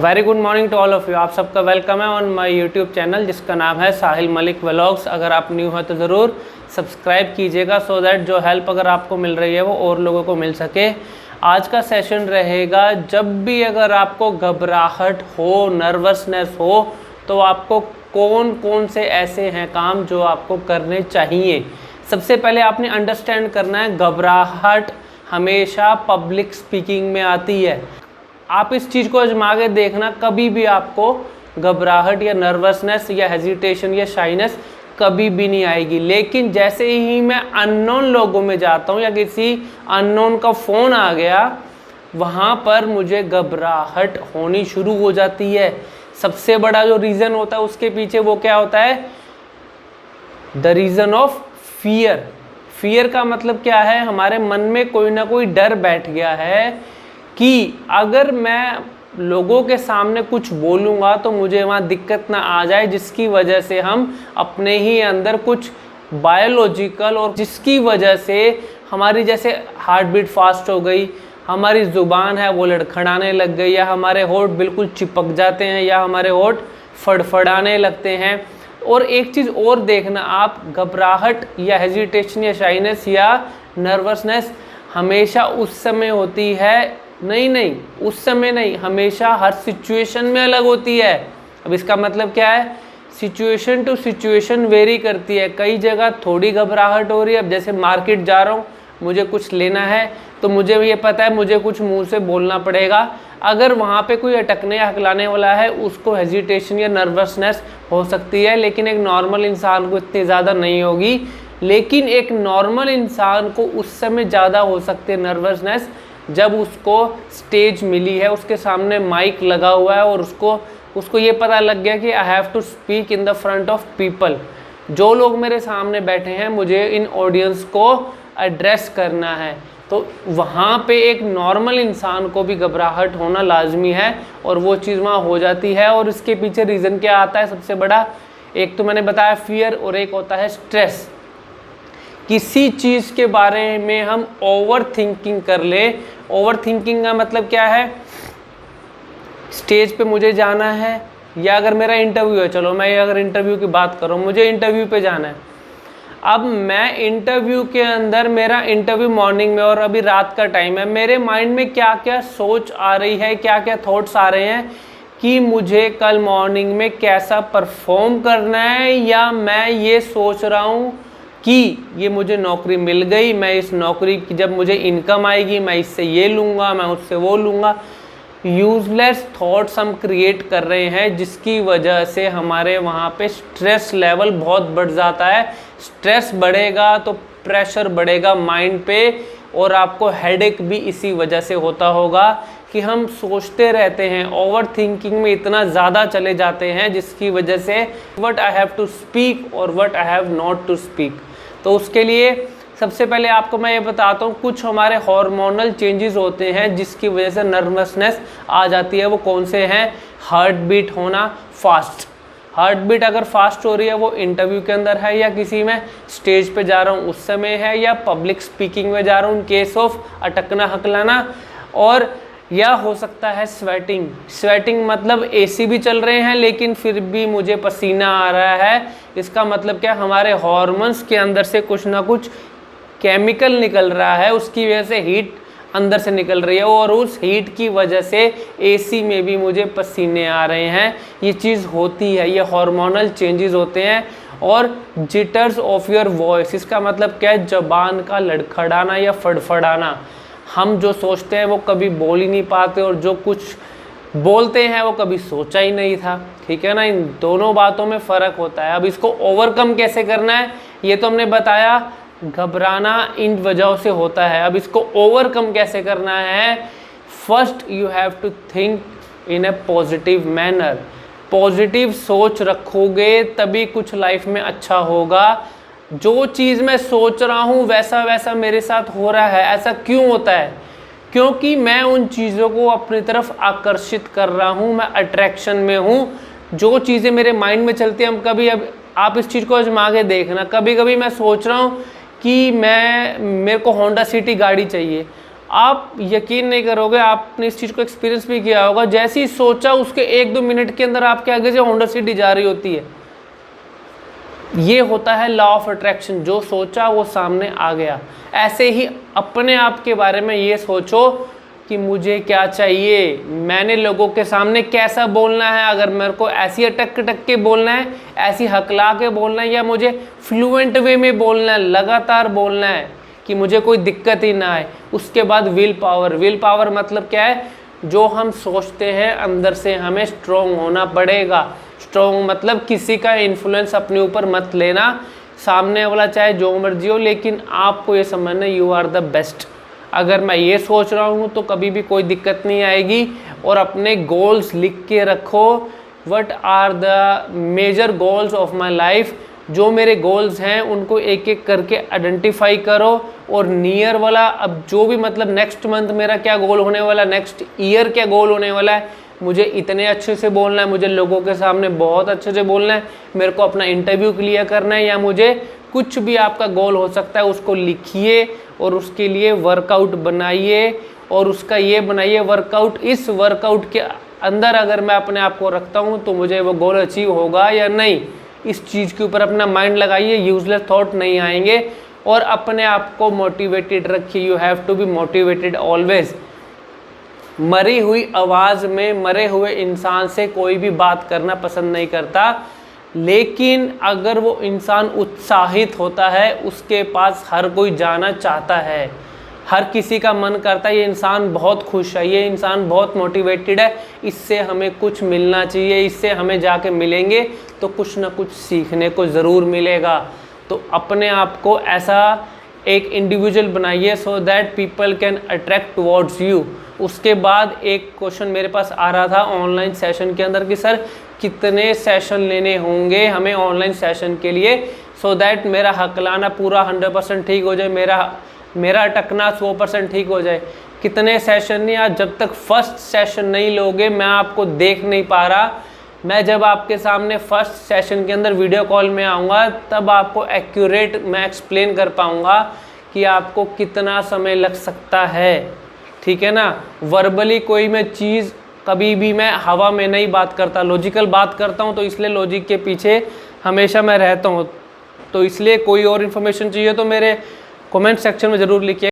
Very good morning to all of you. आप सबका welcome है ऑन माय यूट्यूब चैनल जिसका नाम है साहिल मलिक व्लॉग्स। अगर आप न्यू हैं तो ज़रूर सब्सक्राइब कीजिएगा सो दैट जो हेल्प अगर आपको मिल रही है वो और लोगों को मिल सके। आज का सेशन रहेगा, जब भी अगर आपको घबराहट हो, नर्वसनेस हो, तो आपको कौन कौन से ऐसे हैं काम जो आपको करने चाहिए। सबसे पहले आपने अंडरस्टैंड करना है, घबराहट हमेशा पब्लिक स्पीकिंग में आती है। आप इस चीज़ को आजमा के देखना, कभी भी आपको घबराहट या नर्वसनेस या हेजिटेशन या शाइनेस कभी भी नहीं आएगी। लेकिन जैसे ही मैं अननोन लोगों में जाता हूँ या किसी अननोन का फ़ोन आ गया, वहाँ पर मुझे घबराहट होनी शुरू हो जाती है। सबसे बड़ा जो रीज़न होता है उसके पीछे वो क्या होता है? The reason of fear. Fear का मतलब क्या है? हमारे मन में कोई ना कोई डर बैठ गया है कि अगर मैं लोगों के सामने कुछ बोलूँगा तो मुझे वहाँ दिक्कत ना आ जाए, जिसकी वजह से हम अपने ही अंदर कुछ बायोलॉजिकल और जिसकी वजह से हमारी जैसे हार्ट बीट फास्ट हो गई, हमारी ज़ुबान है वो लड़खड़ाने लग गई, या हमारे होंठ बिल्कुल चिपक जाते हैं, या हमारे होंठ फड़फड़ाने लगते हैं। और एक चीज़ और देखना आप, घबराहट या हेजिटेशन या शाइनेस या नर्वसनेस हमेशा उस समय होती है, नहीं उस समय नहीं, हमेशा हर सिचुएशन में अलग होती है। अब इसका मतलब क्या है? सिचुएशन टू सिचुएशन वेरी करती है। कई जगह थोड़ी घबराहट हो रही है। अब जैसे मार्केट जा रहा हूँ, मुझे कुछ लेना है तो मुझे ये पता है मुझे कुछ मुंह से बोलना पड़ेगा। अगर वहाँ पे कोई अटकने या हकलाने वाला है, उसको हेजिटेशन या नर्वसनेस हो सकती है, लेकिन एक नॉर्मल इंसान को इतनी ज़्यादा नहीं होगी। लेकिन एक नॉर्मल इंसान को उस समय ज़्यादा हो सकती है नर्वसनेस जब उसको स्टेज मिली है, उसके सामने माइक लगा हुआ है और उसको ये पता लग गया कि I have to speak in the front of people. जो लोग मेरे सामने बैठे हैं, मुझे इन ऑडियंस को एड्रेस करना है। तो वहाँ पे एक नॉर्मल इंसान को भी घबराहट होना लाजमी है, और वो चीज़ वहाँ हो जाती है। और इसके पीछे रीज़न क्या आता है? सबसे बड़ा एक तो मैंने बताया फियर, और एक होता है स्ट्रेस। किसी चीज़ के बारे में हम ओवर थिंकिंग कर ले। ओवर थिंकिंग का मतलब क्या है? स्टेज पे मुझे जाना है, या अगर मेरा इंटरव्यू है, चलो मैं अगर इंटरव्यू की बात करूँ, मुझे इंटरव्यू पे जाना है। अब मैं इंटरव्यू के अंदर, मेरा इंटरव्यू मॉर्निंग में और अभी रात का टाइम है, मेरे माइंड में क्या क्या सोच आ रही है, क्या क्या थॉट्स आ रहे हैं कि मुझे कल मॉर्निंग में कैसा परफॉर्म करना है, या मैं ये सोच रहा हूँ कि ये मुझे नौकरी मिल गई, मैं इस नौकरी की जब मुझे इनकम आएगी मैं इससे ये लूँगा, मैं उससे वो लूँगा। यूजलेस थॉट्स हम क्रिएट कर रहे हैं, जिसकी वजह से हमारे वहाँ पे स्ट्रेस लेवल बहुत बढ़ जाता है। स्ट्रेस बढ़ेगा तो प्रेशर बढ़ेगा माइंड पे, और आपको हेडेक भी इसी वजह से होता होगा कि हम सोचते रहते हैं, ओवर थिंकिंग में इतना ज़्यादा चले जाते हैं, जिसकी वजह से what I have to speak और what I have not to speak. तो उसके लिए सबसे पहले आपको मैं ये बताता हूँ, कुछ हमारे हार्मोनल चेंजेस होते हैं जिसकी वजह से नर्वसनेस आ जाती है। वो कौन से हैं? हार्ट बीट होना फास्ट। हार्ट बीट अगर फास्ट हो रही है, वो इंटरव्यू के अंदर है, या किसी में स्टेज पे जा रहा हूँ उस समय है, या पब्लिक स्पीकिंग में जा रहा हूँ इन केस ऑफ अटकना हकलाना, और या हो सकता है स्वेटिंग। स्वेटिंग मतलब एसी भी चल रहे हैं लेकिन फिर भी मुझे पसीना आ रहा है। इसका मतलब क्या? हमारे हॉर्मोन्स के अंदर से कुछ ना कुछ केमिकल निकल रहा है, उसकी वजह से हीट अंदर से निकल रही है, और उस हीट की वजह से एसी में भी मुझे पसीने आ रहे हैं। ये चीज़ होती है, ये हार्मोनल चेंजेस होते हैं। और जिटर्स ऑफ योर वॉइस, इसका मतलब क्या है? ज़बान का लड़खड़ाना या फड़फड़ाना। हम जो सोचते हैं वो कभी बोल ही नहीं पाते, और जो कुछ बोलते हैं वो कभी सोचा ही नहीं था। ठीक है ना? इन दोनों बातों में फ़र्क होता है। अब इसको ओवरकम कैसे करना है ये तो हमने बताया, घबराना इन वजहों से होता है। अब इसको ओवरकम कैसे करना है? First you have to think in a positive manner. Positive सोच रखोगे तभी कुछ लाइफ में अच्छा होगा। जो चीज़ मैं सोच रहा हूँ वैसा वैसा मेरे साथ हो रहा है, ऐसा क्यों होता है? क्योंकि मैं उन चीज़ों को अपनी तरफ आकर्षित कर रहा हूँ, मैं अट्रैक्शन में हूँ। जो चीज़ें मेरे माइंड में चलती हैं, हम कभी, अब आप इस चीज़ को आजमा के देखना, कभी कभी मैं सोच रहा हूँ कि मेरे को होंडा सिटी गाड़ी चाहिए। आप यकीन नहीं करोगे, आपने इस चीज़ को एक्सपीरियंस भी किया होगा, जैसे ही सोचा उसके 1-2 मिनट के अंदर आपके आगे से होंडा सिटी जा रही होती है। ये होता है लॉ ऑफ अट्रैक्शन, जो सोचा वो सामने आ गया। ऐसे ही अपने आप के बारे में ये सोचो कि मुझे क्या चाहिए, मैंने लोगों के सामने कैसा बोलना है, अगर मेरे को ऐसी अटक के बोलना है, ऐसी हकला के बोलना है, या मुझे फ्लुएंट वे में बोलना है, लगातार बोलना है कि मुझे कोई दिक्कत ही ना आए। उसके बाद विल पावर मतलब क्या है, जो हम सोचते हैं अंदर से हमें स्ट्रॉन्ग होना पड़ेगा। स्ट्रॉन्ग मतलब किसी का इन्फ्लुएंस अपने ऊपर मत लेना, सामने वाला चाहे जो मर्जी हो, लेकिन आपको ये समझना यू आर द बेस्ट। अगर मैं ये सोच रहा हूँ तो कभी भी कोई दिक्कत नहीं आएगी। और अपने गोल्स लिख के रखो, what are the major goals of my life. जो मेरे गोल्स हैं उनको एक एक करके आइडेंटिफाई करो, और नियर वाला, अब जो भी मतलब नेक्स्ट मंथ मेरा क्या गोल होने वाला, नेक्स्ट ईयर क्या गोल होने वाला है, मुझे इतने अच्छे से बोलना है, मुझे लोगों के सामने बहुत अच्छे से बोलना है, मेरे को अपना इंटरव्यू क्लियर करना है, या मुझे कुछ भी आपका गोल हो सकता है, उसको लिखिए और उसके लिए वर्कआउट बनाइए, और उसका ये बनाइए वर्कआउट, इस वर्कआउट के अंदर अगर मैं अपने आप को रखता हूँ तो मुझे वो गोल अचीव होगा या नहीं। इस चीज़ के ऊपर अपना माइंड लगाइए, यूजलेस थॉट नहीं आएंगे, और अपने आप को मोटिवेटेड रखिए। You have to be motivated always. मरी हुई आवाज़ में मरे हुए इंसान से कोई भी बात करना पसंद नहीं करता, लेकिन अगर वो इंसान उत्साहित होता है, उसके पास हर कोई जाना चाहता है, हर किसी का मन करता है ये इंसान बहुत खुश है, ये इंसान बहुत मोटिवेटेड है, इससे हमें कुछ मिलना चाहिए, इससे हमें जाके मिलेंगे तो कुछ ना कुछ सीखने को ज़रूर मिलेगा। तो अपने आप को ऐसा एक इंडिविजुअल बनाइए so that people can attract towards you. उसके बाद एक क्वेश्चन मेरे पास आ रहा था ऑनलाइन सेशन के अंदर कि सर कितने सेशन लेने होंगे हमें ऑनलाइन सेशन के लिए, सो दैट मेरा हकलाना पूरा 100% ठीक हो जाए, मेरा अटकना 100% ठीक हो जाए। कितने सेशन नहीं, आज जब तक फर्स्ट सेशन नहीं लोगे मैं आपको देख नहीं पा रहा। मैं जब आपके सामने फर्स्ट सेशन के अंदर वीडियो कॉल में आऊँगा तब आपको एक्यूरेट मैं एक्सप्लेन कर पाऊँगा कि आपको कितना समय लग सकता है, ठीक है ना। वर्बली कोई मैं चीज़ कभी भी मैं हवा में नहीं बात करता, लॉजिकल बात करता हूँ, तो इसलिए लॉजिक के पीछे हमेशा मैं रहता हूँ। तो इसलिए कोई और इन्फॉर्मेशन चाहिए तो मेरे कमेंट सेक्शन में ज़रूर लिखिए।